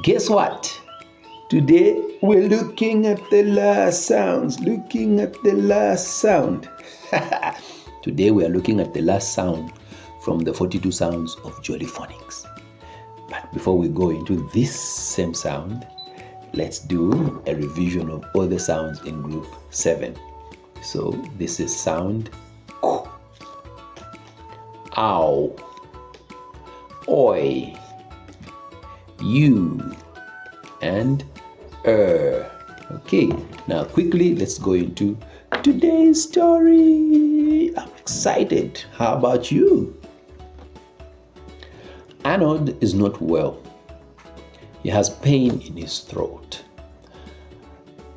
Guess what? Today we're looking at the last sounds. Today we are looking at the last sound from the 42 sounds of Jolly Phonics. But before we go into this same sound, let's do a revision of all the sounds in group 7. So this is sound K, ow, oi, you, and Okay, now quickly let's go into today's story. I'm excited. How about you? Arnold is not well. He has pain in his throat.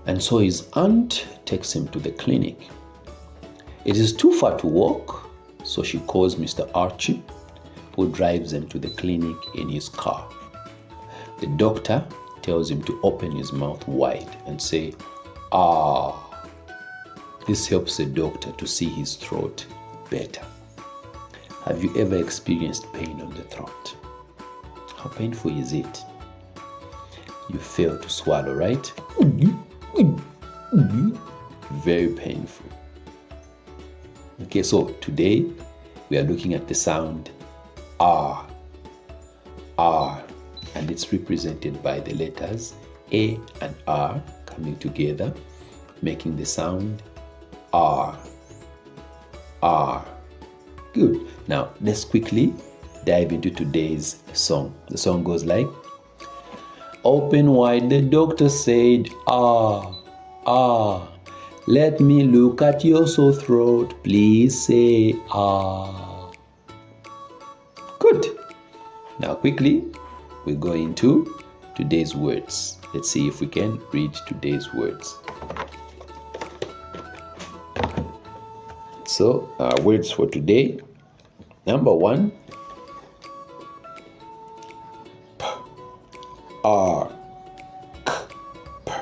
And so his aunt takes him to the clinic. It is too far to walk, so she calls Mr. Archie, who drives them to the clinic in his car. The doctor tells him to open his mouth wide and say, "Ah." This helps the doctor to see his throat better. Have you ever experienced pain on the throat? How painful is it? You fail to swallow, right? Very painful. Okay, so today we are looking at the sound R. R. And it's represented by the letters A and R coming together, making the sound R. R. Good. Now, let's quickly dive into today's song. The song goes like, "Open wide, the doctor said, ah, ah. Let me look at your sore throat, please say ah." Good. Now, quickly, we go into today's words. Let's see if we can read today's words. So, words for today. Number 1, P, R, K, P,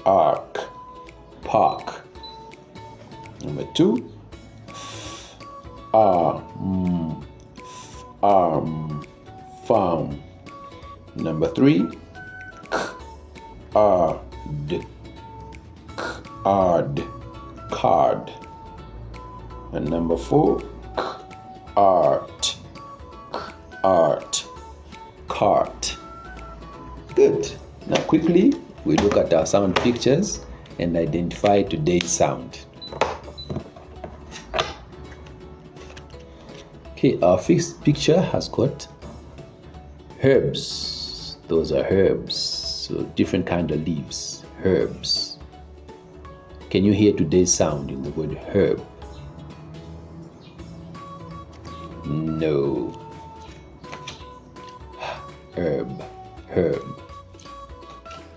ark, park. Number 2, F, arm, farm. Number 3, card, card. And number 4, art, cart. Good. Now quickly, we look at our sound pictures and identify today's sound. Okay, our fixed picture has got herbs. Those are herbs, so different kind of leaves, herbs. Can you hear today's sound in the word herb? No. Herb.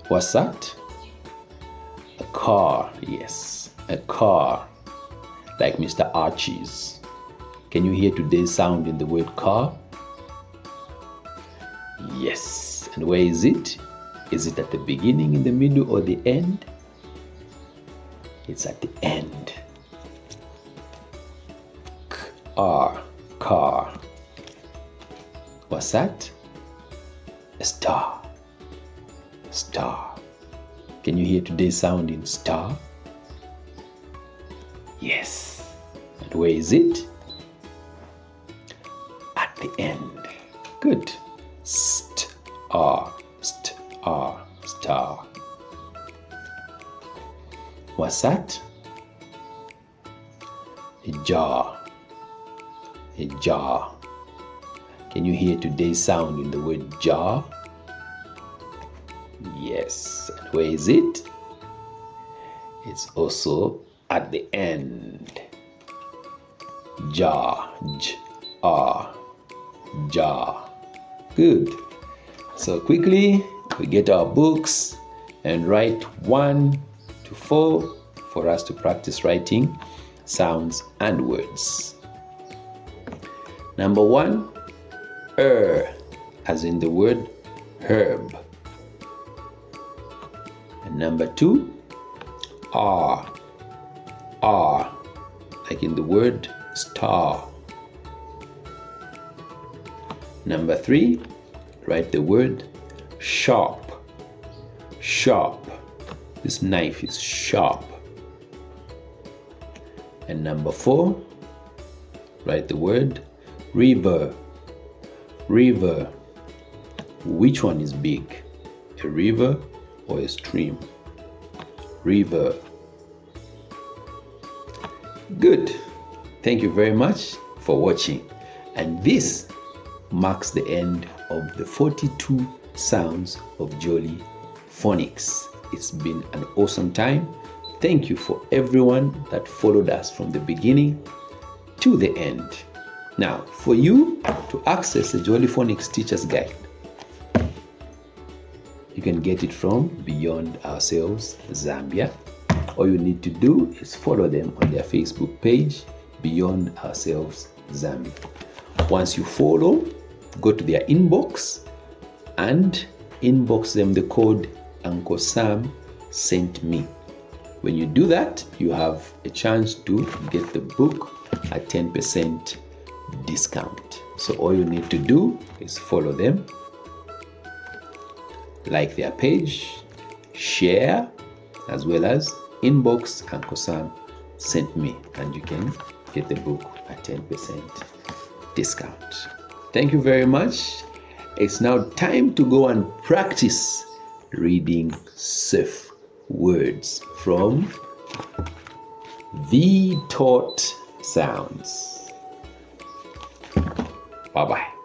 What's that? A car, yes, a car, like Mr. Archie's. Can you hear today's sound in the word car? Yes. And where is it? Is it at the beginning, in the middle, or the end? It's at the end. Car. What's that? A star. Can you hear today's sound in star? Yes. And where is it? At the end. Good. Star. What's that? A jar. Can you hear today's sound in the word jar? Yes. And where is it? It's also at the end. Jar. Jar. Good. So quickly, we get our books and write 1 to 4 for us to practice writing sounds and words. Number 1, as in the word herb. And number 2, R, like in the word star. Number 3, write the word sharp. sharp. This knife is sharp. And number 4, write the word river. River. Which one is big? A river or a stream? River. Good. Thank you very much for watching. And this marks the end of the 42 sounds of Jolly Phonics. It's been an awesome time. Thank you for everyone that followed us from the beginning to the end. Now, for you to access the Jolly Phonics Teacher's Guide, you can get it from Beyond Ourselves Zambia. All you need to do is follow them on their Facebook page, Beyond Ourselves Zambia. Once you follow, go to their inbox and inbox them the code Uncle Sam sent me. When you do that, you have a chance to get the book at 10% discount. So all you need to do is follow them, like their page, share, as well as inbox Uncle Sam sent me, and you can get the book at 10% discount. Thank you very much. It's now time to go and practice reading safe words from the taught sounds. Bye-bye.